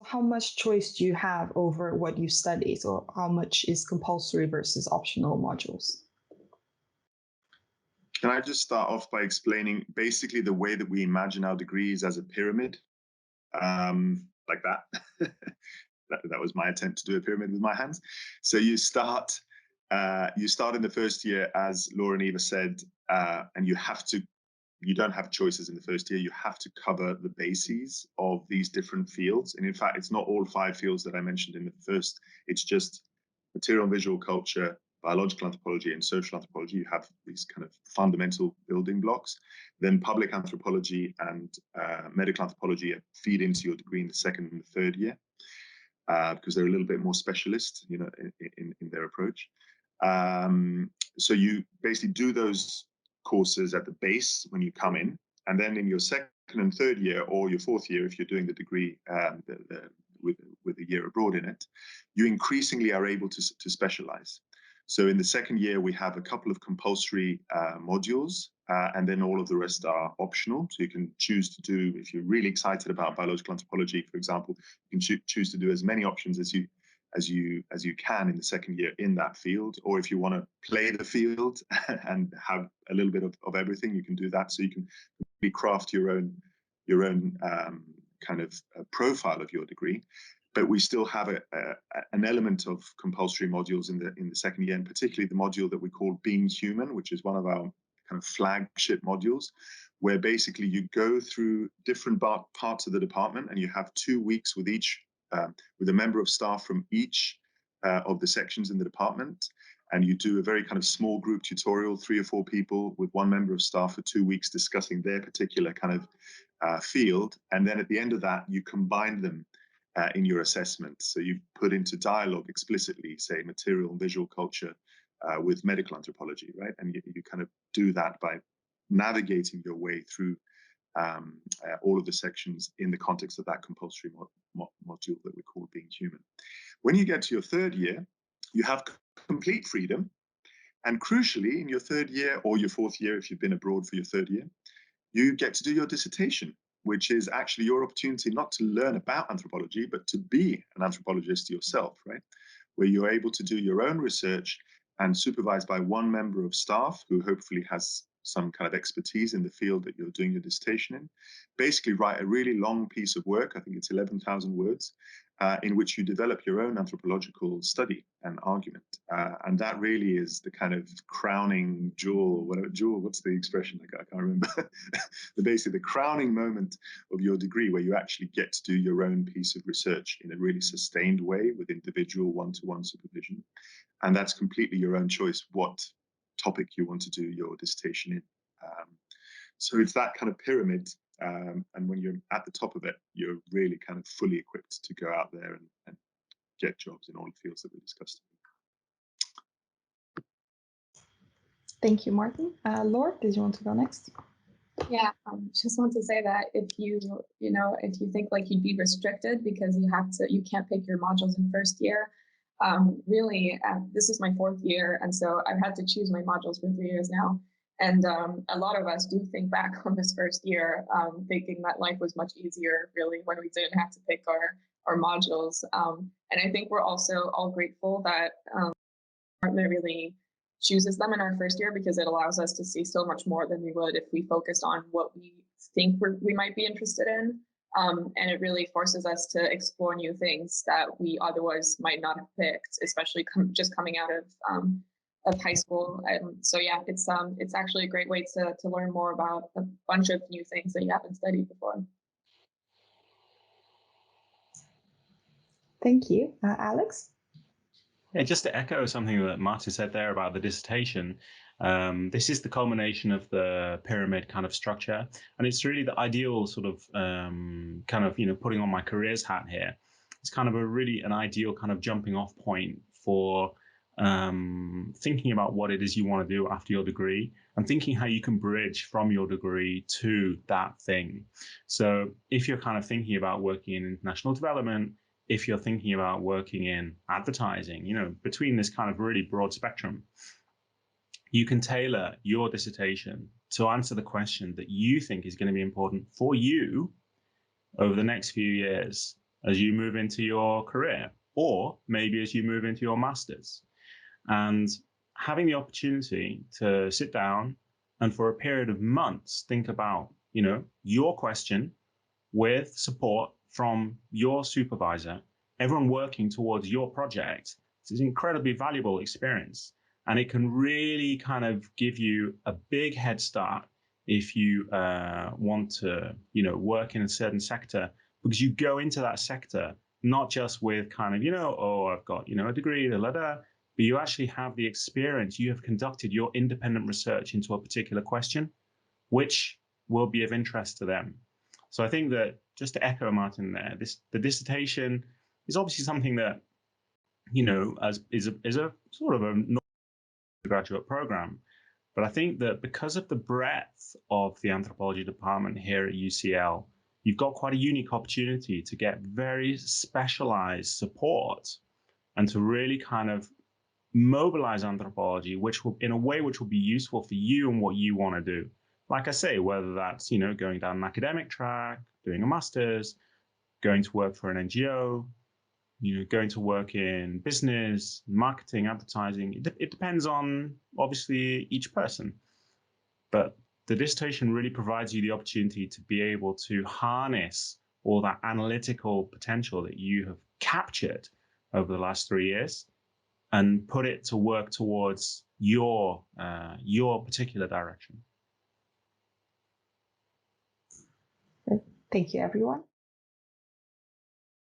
How much choice do you have over what you study? So how much is compulsory versus optional modules? Can I just start off by explaining basically the way that we imagine our degrees as a pyramid, like that? That was my attempt to do a pyramid with my hands. So you start in the first year, as Laura and Eva said, and you don't have choices in the first year. You have to cover the bases of these different fields. And in fact, it's not all 5 fields that I mentioned in the first. It's just material and visual culture, biological anthropology, and social anthropology. You have these kind of fundamental building blocks. Then public anthropology and medical anthropology feed into your degree in the second and the third year, because they're a little bit more specialist, in their approach. So you basically do those courses at the base when you come in, and then in your second and third year, or your fourth year, if you're doing the degree with a year abroad in it, you increasingly are able to specialize. So in the second year, we have a couple of compulsory modules, and then all of the rest are optional. So you can choose to do, if you're really excited about biological anthropology, for example, you can choose to do as many options as you can in the second year in that field. Or if you want to play the field and have a little bit of everything, you can do that. So you can really craft your own kind of profile of your degree. But we still have an element of compulsory modules in the second year, and particularly the module that we call Being Human, which is one of our kind of flagship modules, where basically you go through different parts of the department, and you have 2 weeks with a member of staff from each of the sections in the department, and you do a very kind of small group tutorial, 3 or 4 people with 1 member of staff for 2 weeks discussing their particular kind of field. And then at the end of that, you combine them in your assessment. So you put into dialogue explicitly, say, material and visual culture with medical anthropology, right? And you kind of do that by navigating your way through all of the sections in the context of that compulsory module that we call Being Human. When you get to your third year, you have complete freedom. And crucially, in your third year or your fourth year, if you've been abroad for your third year, you get to do your dissertation, which is actually your opportunity not to learn about anthropology, but to be an anthropologist yourself, right? Where you're able to do your own research and supervised by 1 member of staff who hopefully has some kind of expertise in the field that you're doing your dissertation in. Basically write a really long piece of work, I think it's 11,000 words, in which you develop your own anthropological study and argument. And that really is the kind of crowning jewel, or whatever, jewel, what's the expression? I can't remember. Basically the crowning moment of your degree, where you actually get to do your own piece of research in a really sustained way with individual one-to-one supervision. And that's completely your own choice what topic you want to do your dissertation in. So it's that kind of pyramid. And when you're at the top of it, you're really kind of fully equipped to go out there and get jobs in all the fields that we discussed. Thank you, Martin. Laura, did you want to go next? Yeah, just want to say that if you think like you'd be restricted because you can't pick your modules in first year, really, this is my 4th year, and so I've had to choose my modules for 3 years now. And a lot of us do think back on this first year, thinking that life was much easier, really, when we didn't have to pick our modules. And I think we're also all grateful that department really chooses them in our first year, because it allows us to see so much more than we would if we focused on what we think we might be interested in. And it really forces us to explore new things that we otherwise might not have picked, especially just coming out of high school. And so yeah, it's actually a great way to learn more about a bunch of new things that you haven't studied before. Thank you. Alex? Yeah, just to echo something that Martin said there about the dissertation, this is the culmination of the pyramid kind of structure, and it's really the ideal sort of kind of, putting on my careers hat here. It's kind of an ideal kind of jumping off point for thinking about what it is you want to do after your degree, and thinking how you can bridge from your degree to that thing. So if you're kind of thinking about working in international development, if you're thinking about working in advertising, between this kind of really broad spectrum, you can tailor your dissertation to answer the question that you think is going to be important for you over the next few years, as you move into your career, or maybe as you move into your master's. And having the opportunity to sit down and for a period of months think about, your question with support from your supervisor, everyone working towards your project. It's an incredibly valuable experience, and it can really kind of give you a big head start if you want to, work in a certain sector, because you go into that sector not just with kind of, oh, I've got, a degree, but you actually have the experience. You have conducted your independent research into a particular question, which will be of interest to them. So I think that, just to echo Martin there, the dissertation is obviously something that, is a sort of a graduate program. But I think that because of the breadth of the anthropology department here at UCL, you've got quite a unique opportunity to get very specialized support and to really kind of mobilize anthropology, which will, in a way, which will be useful for you and what you want to do. Like I say, whether that's, going down an academic track, doing a master's, going to work for an NGO, going to work in business, marketing, advertising. It depends on, obviously, each person. But the dissertation really provides you the opportunity to be able to harness all that analytical potential that you have captured over the last 3 years and put it to work towards your particular direction. Thank you, everyone.